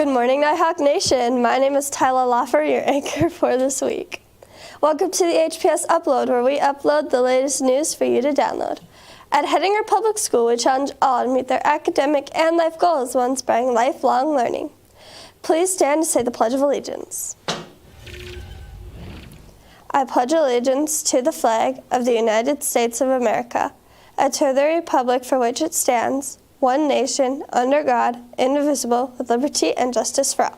Good morning, Nighthawk Nation. My name is Tyler Loffer, your anchor for this week. Welcome to the HPS Upload, where we upload the latest news for you to download. At Hettinger Public School, we challenge all to meet their academic and life goals while inspiring lifelong learning. Please stand to say the Pledge of Allegiance. I pledge allegiance to the flag of the United States of America, and to the republic for which it stands, one nation, under God, indivisible, with liberty and justice for all.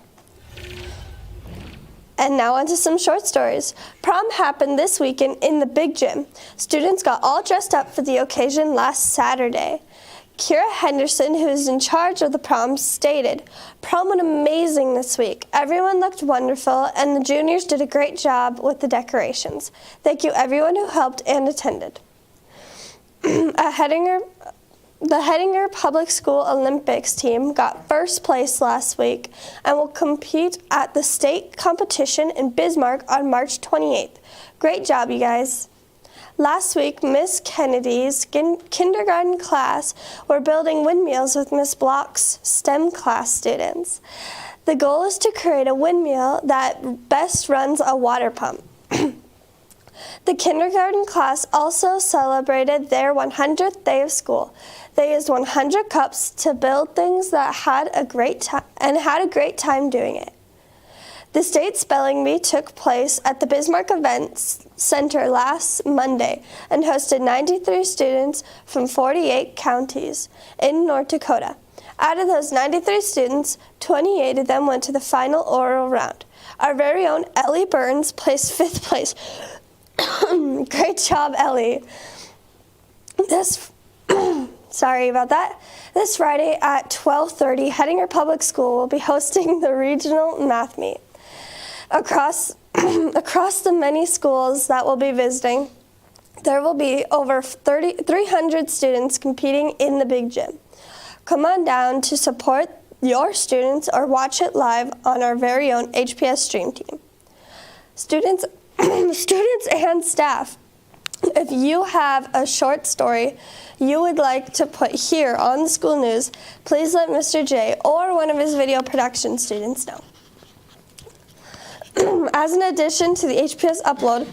And now on to some short stories. Prom happened this weekend in the big gym. Students got all dressed up for the occasion last Saturday. Kira Henderson, who is in charge of the prom, stated, "Prom went amazing this week. Everyone looked wonderful, and the juniors did a great job with the decorations. Thank you everyone who helped and attended." The Hettinger Public School Olympics team got first place last week and will compete at the state competition in Bismarck on March 28th. Great job, you guys. Last week, Miss Kennedy's kindergarten class were building windmills with Miss Block's STEM class students. The goal is to create a windmill that best runs a water pump. The kindergarten class also celebrated their 100th day of school. They used 100 cups to build things that had a great time doing it. The state spelling bee took place at the Bismarck Events Center last Monday and hosted 93 students from 48 counties in North Dakota. Out of those 93 students, 28 of them went to the final oral round. Our very own Ellie Burns placed 5th place. Great job, Ellie. Sorry about that. This Friday at 12:30, Hettinger Public School will be hosting the regional math meet. Across the many schools that will be visiting, there will be over 300 students competing in the big gym. Come on down to support your students or watch it live on our very own HPS stream team. Students and staff, if you have a short story you would like to put here on the school news, please let Mr. J or one of his video production students know. As an addition to the HPS upload,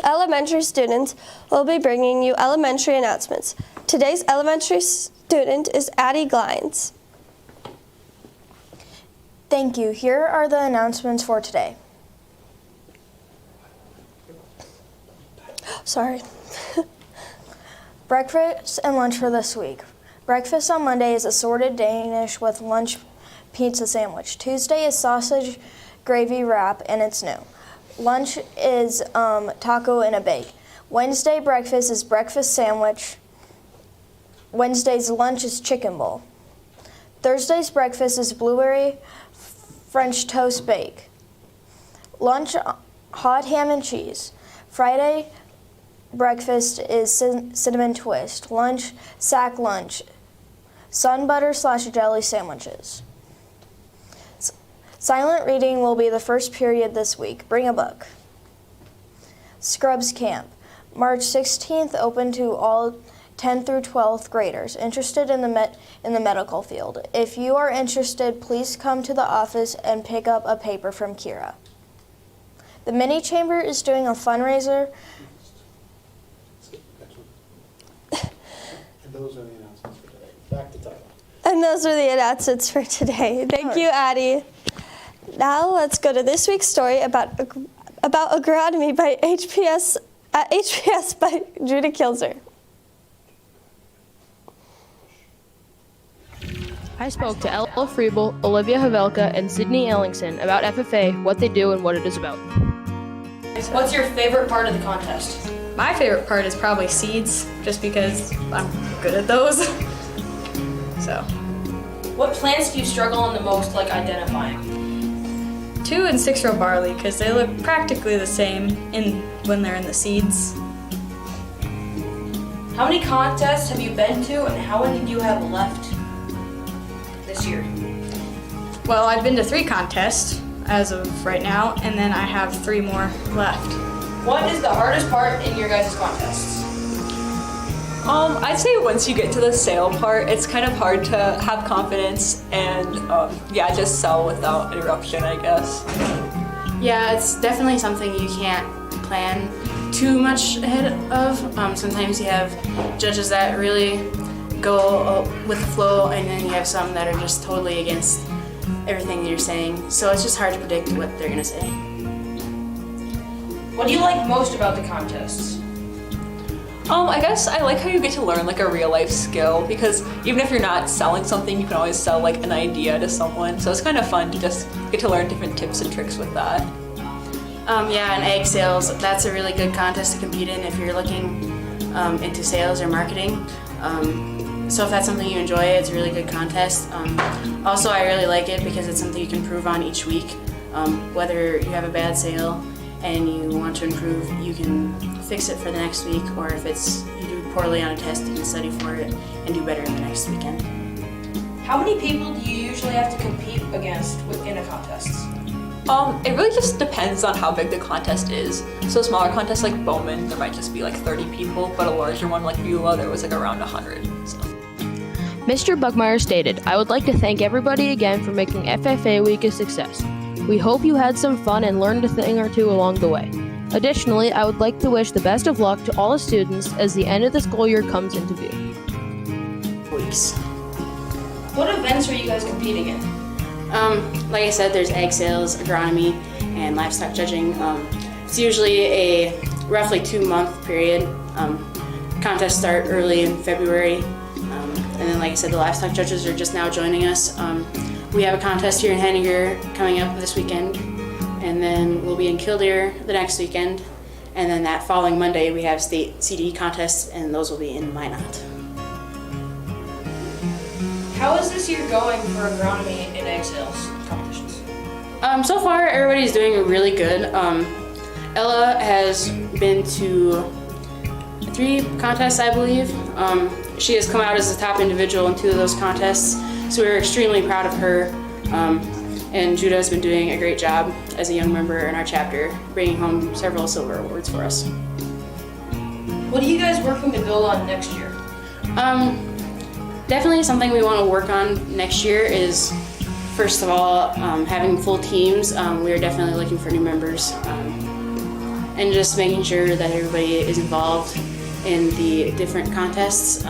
elementary students will be bringing you elementary announcements. Today's elementary student is Addie Glines. Thank you. Here are the announcements for today. Sorry. Breakfast and lunch for this week. Breakfast on Monday is assorted Danish with lunch pizza sandwich. Tuesday is sausage gravy wrap, and it's new. Lunch is taco and a bake. Wednesday breakfast is breakfast sandwich. Wednesday's lunch is chicken bowl. Thursday's breakfast is blueberry French toast bake. Lunch, hot ham and cheese. Friday breakfast is cinnamon twist. Lunch, sack lunch. Sun butter / jelly sandwiches. Silent reading will be the first period this week. Bring a book. Scrubs Camp. March 16th, open to all 10th through 12th graders interested in the medical field. If you are interested, please come to the office and pick up a paper from Kira. The mini chamber is doing a fundraiser. And those are the announcements for today. Back to Tyler. And those are the announcements for today. Thank you, Addie. Now let's go to this week's story about agronomy by HPS by Judy Kilzer. I spoke to Ella Friebel, Olivia Havelka, and Sydney Ellingson about FFA, what they do, and what it is about. What's your favorite part of the contest? My favorite part is probably seeds, just because I'm good at those. So, What plants do you struggle on the most, like identifying? 2 and 6-row barley, because they look practically the same when they're in the seeds. How many contests have you been to, and how many do you have left this year? Well, I've been to 3 contests as of right now, and then I have 3 more left. What is the hardest part in your guys' contests? I'd say once you get to the sale part, it's kind of hard to have confidence and just sell without interruption, I guess. Yeah, it's definitely something you can't plan too much ahead of. Sometimes you have judges that really go with the flow, and then you have some that are just totally against everything you're saying. So it's just hard to predict what they're gonna say. What do you like most about the contests? I guess I like how you get to learn like a real life skill, because even if you're not selling something, you can always sell like an idea to someone. So it's kind of fun to just get to learn different tips and tricks with that. Yeah, and egg sales, that's a really good contest to compete in if you're looking into sales or marketing. So if that's something you enjoy, it's a really good contest. Also, I really like it because it's something you can improve on each week. Whether you have a bad sale and you want to improve, you can fix it for the next week, or if you do poorly on a test, you can study for it and do better in the next weekend. How many people do you usually have to compete against within a contest? It really just depends on how big the contest is. So smaller contests like Bowman, there might just be like 30 people, but a larger one like Beulah, there was like around 100. So. Mr. Buckmeyer stated, "I would like to thank everybody again for making FFA Week a success. We hope you had some fun and learned a thing or two along the way. Additionally, I would like to wish the best of luck to all the students as the end of the school year comes into view." Weeks. What events are you guys competing in? Like I said, there's egg sales, agronomy, and livestock judging. It's usually a roughly 2-month period. Contests start early in February. And then, like I said, the livestock judges are just now joining us. We have a contest here in Hettinger coming up this weekend, and then we'll be in Kildare the next weekend, and then that following Monday we have state CD contests, and those will be in Minot. How is this year going for agronomy and egg sales competitions? So far, everybody's doing really good. Ella has been to 3 contests, I believe. She has come out as the top individual in 2 of those contests, so we're extremely proud of her. And Judah has been doing a great job as a young member in our chapter, bringing home several silver awards for us. What are you guys working to build on next year? Definitely something we want to work on next year is, first of all, having full teams. We are definitely looking for new members, and just making sure that everybody is involved in the different contests,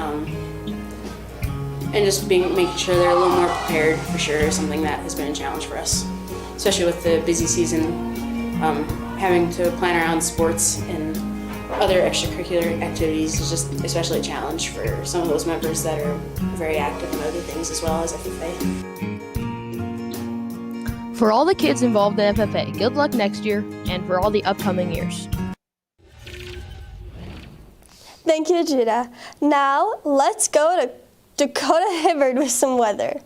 and just making sure they're a little more prepared for sure is something that has been a challenge for us, especially with the busy season. Having to plan around sports and other extracurricular activities is just especially a challenge for some of those members that are very active in other things as well as FFA. For all the kids involved in FFA, good luck next year and for all the upcoming years. Thank you, Judah. Now, let's go to Dakota Hibbard with some weather.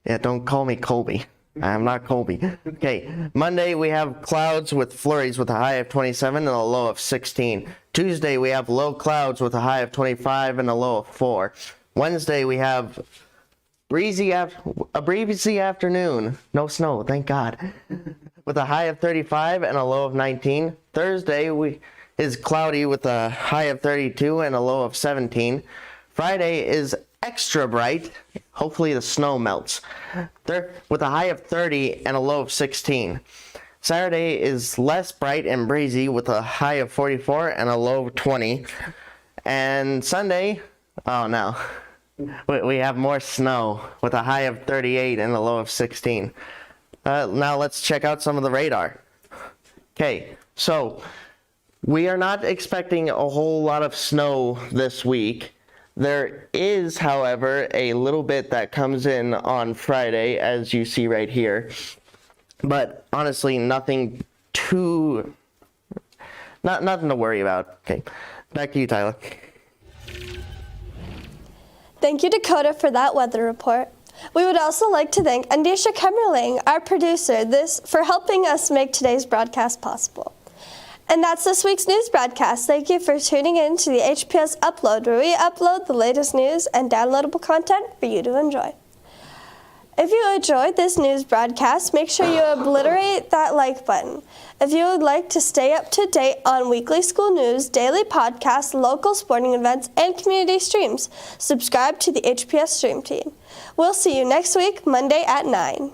Yeah, don't call me Colby. I'm not Colby. Okay, Monday we have clouds with flurries with a high of 27 and a low of 16. Tuesday we have low clouds with a high of 25 and a low of 4. Wednesday we have a breezy afternoon. No snow, thank God. With a high of 35 and a low of 19. Thursday is cloudy with a high of 32 and a low of 17. Friday is extra bright. Hopefully the snow melts. With a high of 30 and a low of 16. Saturday is less bright and breezy with a high of 44 and a low of 20. And Sunday, oh no, we have more snow with a high of 38 and a low of 16. Now let's check out some of the radar. Okay, so we are not expecting a whole lot of snow this week. There is, however, a little bit that comes in on Friday, as you see right here. But honestly, nothing to worry about. Okay, back to you, Tyler. Thank you, Dakota, for that weather report. We would also like to thank Andisha Kemmerling, our producer, for helping us make today's broadcast possible. And that's this week's news broadcast. Thank you for tuning in to the HPS Upload, where we upload the latest news and downloadable content for you to enjoy. If you enjoyed this news broadcast, make sure you obliterate that like button. If you would like to stay up to date on weekly school news, daily podcasts, local sporting events, and community streams, subscribe to the HPS Stream Team. We'll see you next week, Monday at 9.